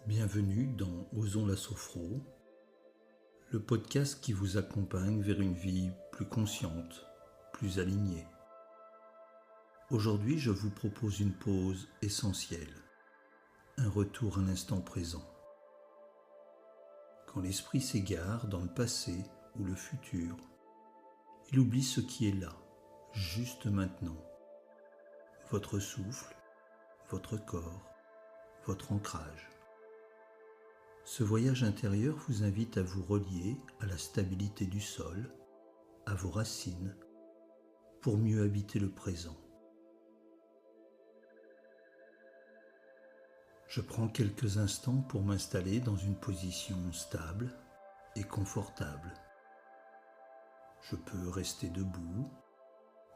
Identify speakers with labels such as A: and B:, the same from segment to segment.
A: Bienvenue dans Osons la Sophro, le podcast qui vous accompagne vers une vie plus consciente, plus alignée. Aujourd'hui, je vous propose une pause essentielle, un retour à l'instant présent. Quand l'esprit s'égare dans le passé ou le futur, il oublie ce qui est là, juste maintenant. Votre souffle, votre corps, votre ancrage. Ce voyage intérieur vous invite à vous relier à la stabilité du sol, à vos racines, pour mieux habiter le présent. Je prends quelques instants pour m'installer dans une position stable et confortable. Je peux rester debout,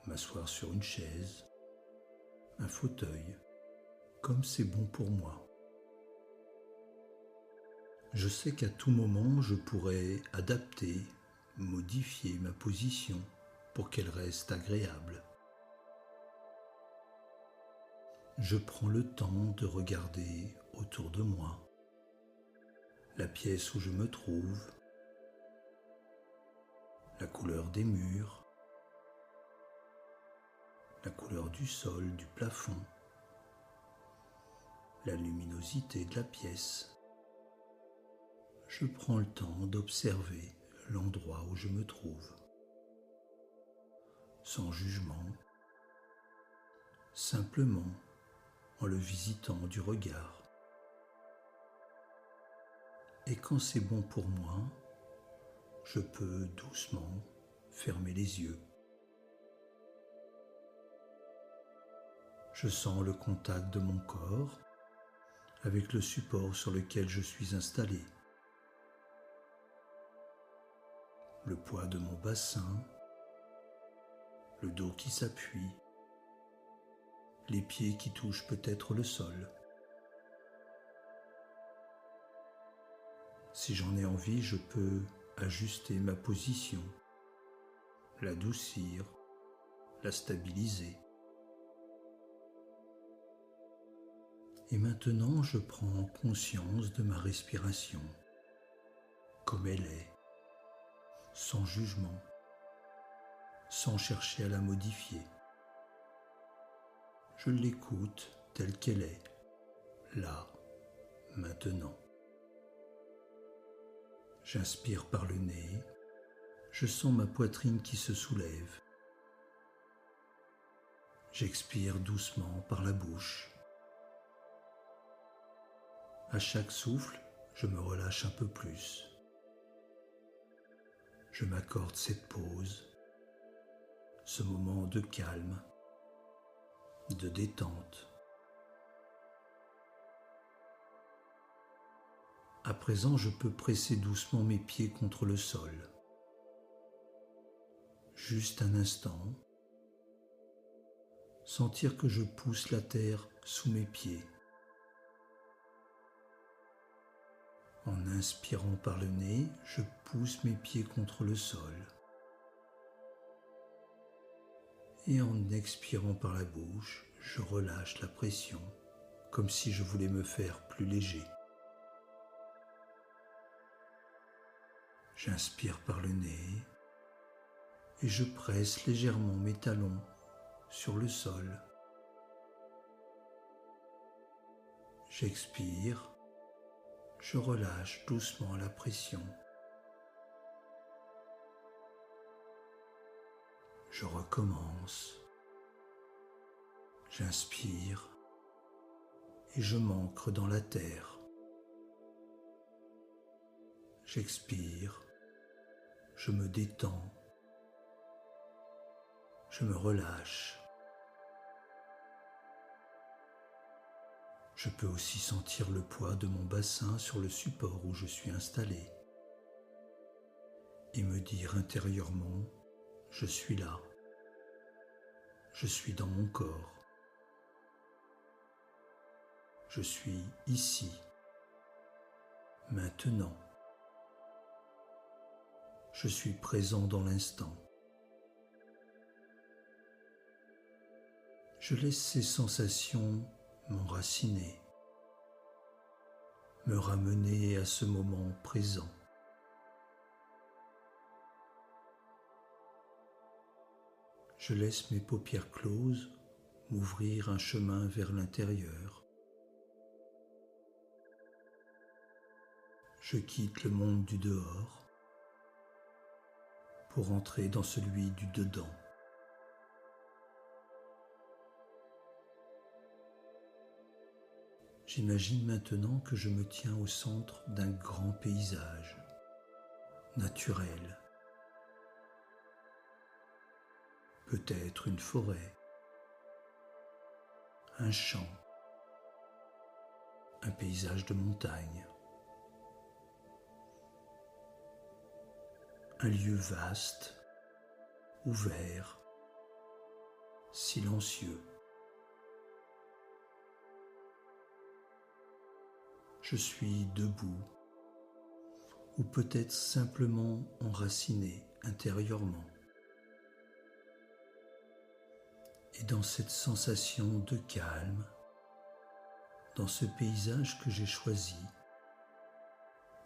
A: m'asseoir sur une chaise, un fauteuil, comme c'est bon pour moi. Je sais qu'à tout moment, je pourrais adapter, modifier ma position pour qu'elle reste agréable. Je prends le temps de regarder autour de moi, la pièce où je me trouve, la couleur des murs, la couleur du sol, du plafond, la luminosité de la pièce. Je prends le temps d'observer l'endroit où je me trouve, sans jugement, simplement en le visitant du regard. Et quand c'est bon pour moi, je peux doucement fermer les yeux. Je sens le contact de mon corps avec le support sur lequel je suis installé. Le poids de mon bassin, le dos qui s'appuie, les pieds qui touchent peut-être le sol. Si j'en ai envie, je peux ajuster ma position, l'adoucir, la stabiliser. Et maintenant, je prends conscience de ma respiration, comme elle est, sans jugement, sans chercher à la modifier. Je l'écoute telle qu'elle est, là, maintenant. J'inspire par le nez, je sens ma poitrine qui se soulève. J'expire doucement par la bouche. À chaque souffle, je me relâche un peu plus. Je m'accorde cette pause, ce moment de calme, de détente. À présent, je peux presser doucement mes pieds contre le sol. Juste un instant, sentir que je pousse la terre sous mes pieds. En inspirant par le nez, je pousse mes pieds contre le sol. Et en expirant par la bouche, je relâche la pression, comme si je voulais me faire plus léger. J'inspire par le nez et je presse légèrement mes talons sur le sol. J'expire, je relâche doucement la pression. Je recommence. J'inspire et je m'ancre dans la terre. J'expire, je me détends, je me relâche. Je peux aussi sentir le poids de mon bassin sur le support où je suis installé et me dire intérieurement, je suis là, je suis dans mon corps, je suis ici, maintenant, je suis présent dans l'instant. Je laisse ces sensations m'enraciner, me ramener à ce moment présent. Je laisse mes paupières closes m'ouvrir un chemin vers l'intérieur. Je quitte le monde du dehors pour entrer dans celui du dedans. J'imagine maintenant que je me tiens au centre d'un grand paysage naturel, peut-être une forêt, un champ, un paysage de montagne, un lieu vaste, ouvert, silencieux. Je suis debout, ou peut-être simplement enraciné intérieurement. Et dans cette sensation de calme, dans ce paysage que j'ai choisi,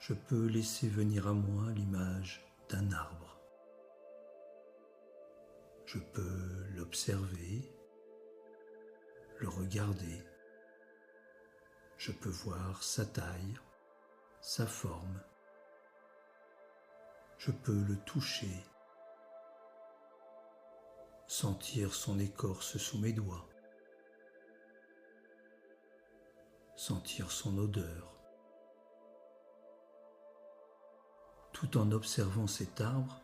A: je peux laisser venir à moi l'image d'un arbre. Je peux l'observer, le regarder. Je peux voir sa taille, sa forme. Je peux le toucher, sentir son écorce sous mes doigts, sentir son odeur. Tout en observant cet arbre,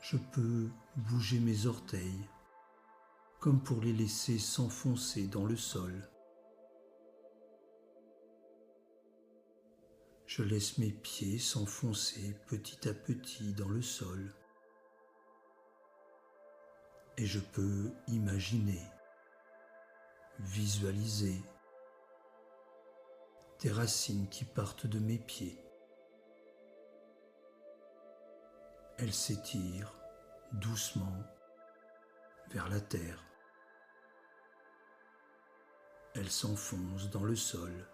A: je peux bouger mes orteils, comme pour les laisser s'enfoncer dans le sol. Je laisse mes pieds s'enfoncer petit à petit dans le sol. Et je peux imaginer, visualiser des racines qui partent de mes pieds. Elles s'étirent doucement vers la terre. Elles s'enfoncent dans le sol.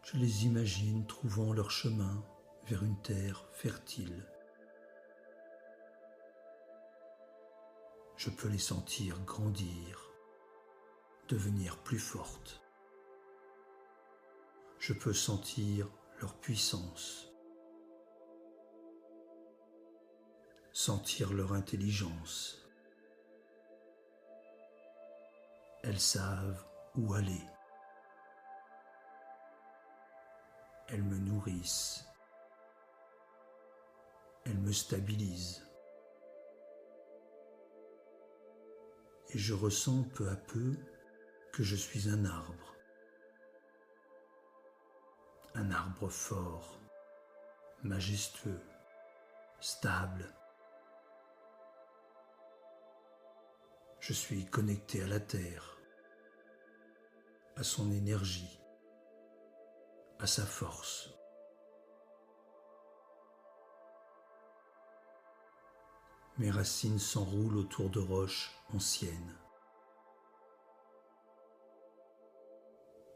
A: Je les imagine trouvant leur chemin vers une terre fertile. Je peux les sentir grandir, devenir plus fortes. Je peux sentir leur puissance, sentir leur intelligence. Elles savent où aller. Elles me nourrissent. Elles me stabilisent. Et je ressens peu à peu que je suis un arbre fort, majestueux, stable. Je suis connecté à la terre, à son énergie, à sa force. Mes racines s'enroulent autour de roches anciennes.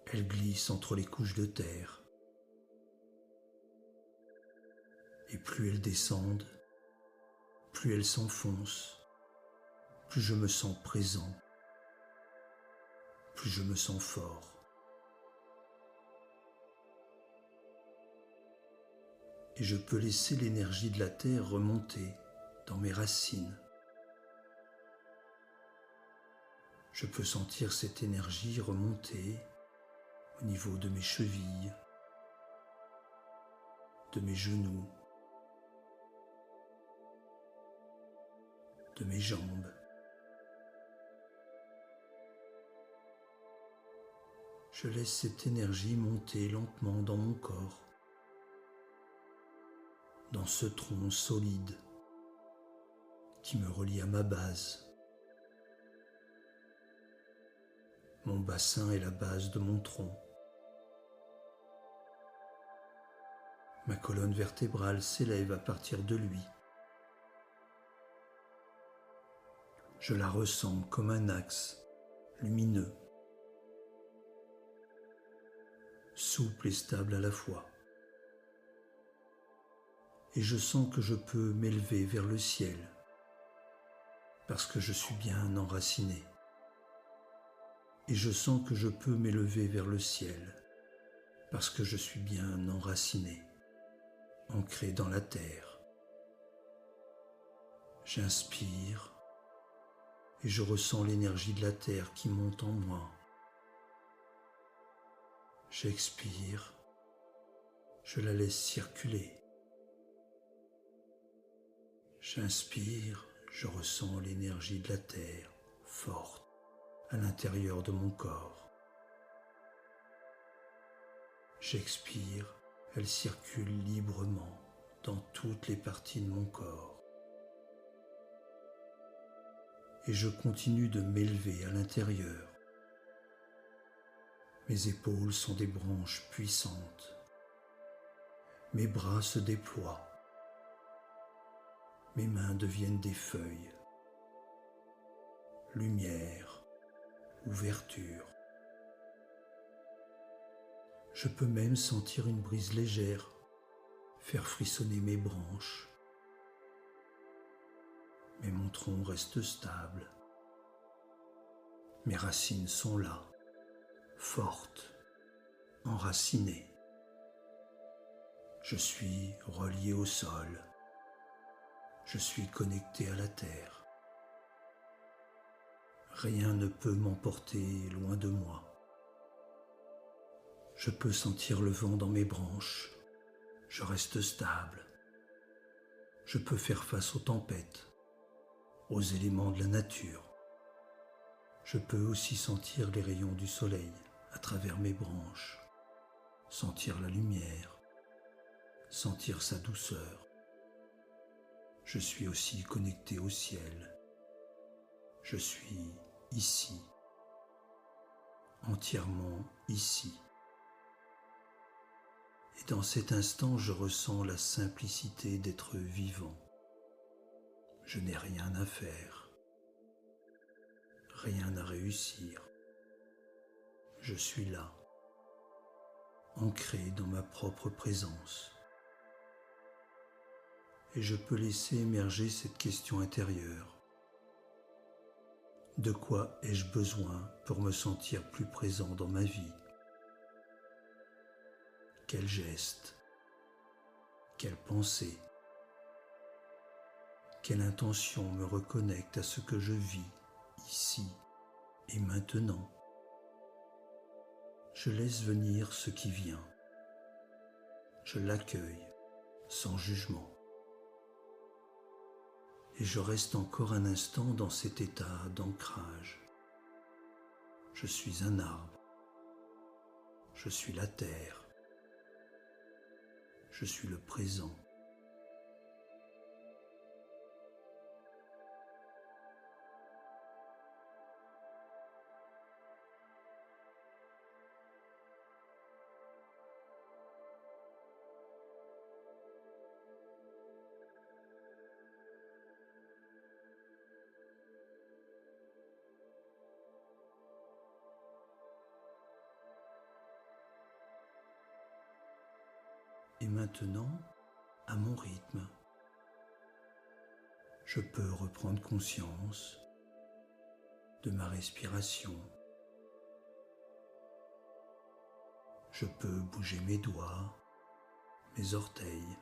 A: Elles glissent entre les couches de terre. Et plus elles descendent, plus elles s'enfoncent, plus je me sens présent, plus je me sens fort. Et je peux laisser l'énergie de la terre remonter dans mes racines. Je peux sentir cette énergie remonter au niveau de mes chevilles, de mes genoux, de mes jambes. Je laisse cette énergie monter lentement dans mon corps, dans ce tronc solide qui me relie à ma base. Mon bassin est la base de mon tronc. Ma colonne vertébrale s'élève à partir de lui. Je la ressens comme un axe lumineux souple et stable à la fois. Et je sens que je peux m'élever vers le ciel, parce que je suis bien enraciné. Et je sens que je peux m'élever vers le ciel, parce que je suis bien enraciné, ancré dans la terre. J'inspire et je ressens l'énergie de la terre qui monte en moi. J'expire, je la laisse circuler. J'inspire, je ressens l'énergie de la terre forte à l'intérieur de mon corps. J'expire, elle circule librement dans toutes les parties de mon corps. Et je continue de m'élever à l'intérieur. Mes épaules sont des branches puissantes. Mes bras se déploient. Mes mains deviennent des feuilles. Lumière, ouverture. Je peux même sentir une brise légère faire frissonner mes branches. Mais mon tronc reste stable. Mes racines sont là, fortes, enracinées. Je suis relié au sol. Je suis connecté à la terre. Rien ne peut m'emporter loin de moi. Je peux sentir le vent dans mes branches. Je reste stable. Je peux faire face aux tempêtes, aux éléments de la nature. Je peux aussi sentir les rayons du soleil à travers mes branches, sentir la lumière, sentir sa douceur. Je suis aussi connecté au ciel. Je suis ici, entièrement ici. Et dans cet instant, je ressens la simplicité d'être vivant. Je n'ai rien à faire, rien à réussir. Je suis là, ancré dans ma propre présence. Et je peux laisser émerger cette question intérieure. De quoi ai-je besoin pour me sentir plus présent dans ma vie ? Quel geste ? Quelle pensée ? Quelle intention me reconnecte à ce que je vis ici et maintenant ? Je laisse venir ce qui vient. Je l'accueille sans jugement. Et je reste encore un instant dans cet état d'ancrage. Je suis un arbre. Je suis la terre. Je suis le présent. Et maintenant, à mon rythme, je peux reprendre conscience de ma respiration. Je peux bouger mes doigts, mes orteils.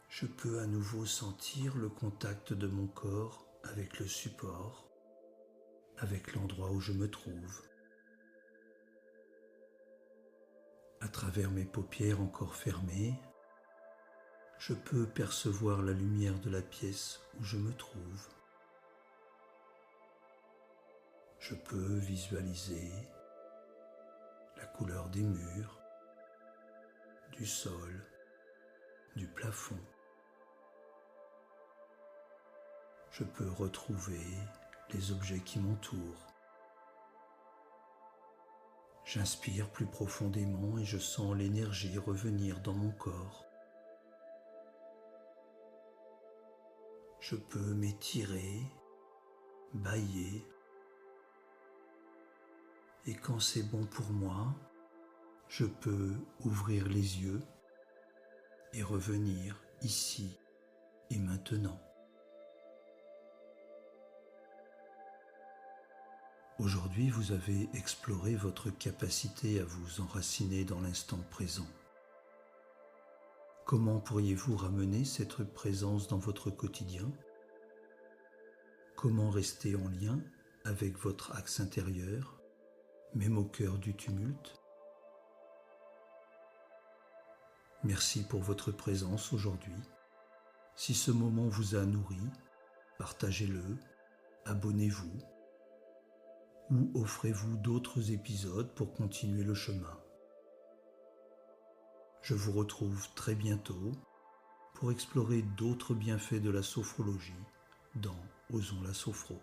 A: Je peux à nouveau sentir le contact de mon corps avec le support, avec l'endroit où je me trouve. À travers mes paupières encore fermées, je peux percevoir la lumière de la pièce où je me trouve. Je peux visualiser la couleur des murs, du sol, du plafond. Je peux retrouver les objets qui m'entourent. J'inspire plus profondément et je sens l'énergie revenir dans mon corps. Je peux m'étirer, bâiller Et quand c'est bon pour moi, je peux ouvrir les yeux et revenir ici et maintenant. Aujourd'hui, vous avez exploré votre capacité à vous enraciner dans l'instant présent. Comment pourriez-vous ramener cette présence dans votre quotidien ? Comment rester en lien avec votre axe intérieur, même au cœur du tumulte ? Merci pour votre présence aujourd'hui. Si ce moment vous a nourri, partagez-le, abonnez-vous ou offrez-vous d'autres épisodes pour continuer le chemin. Je vous retrouve très bientôt pour explorer d'autres bienfaits de la sophrologie dans Osons la Sophro.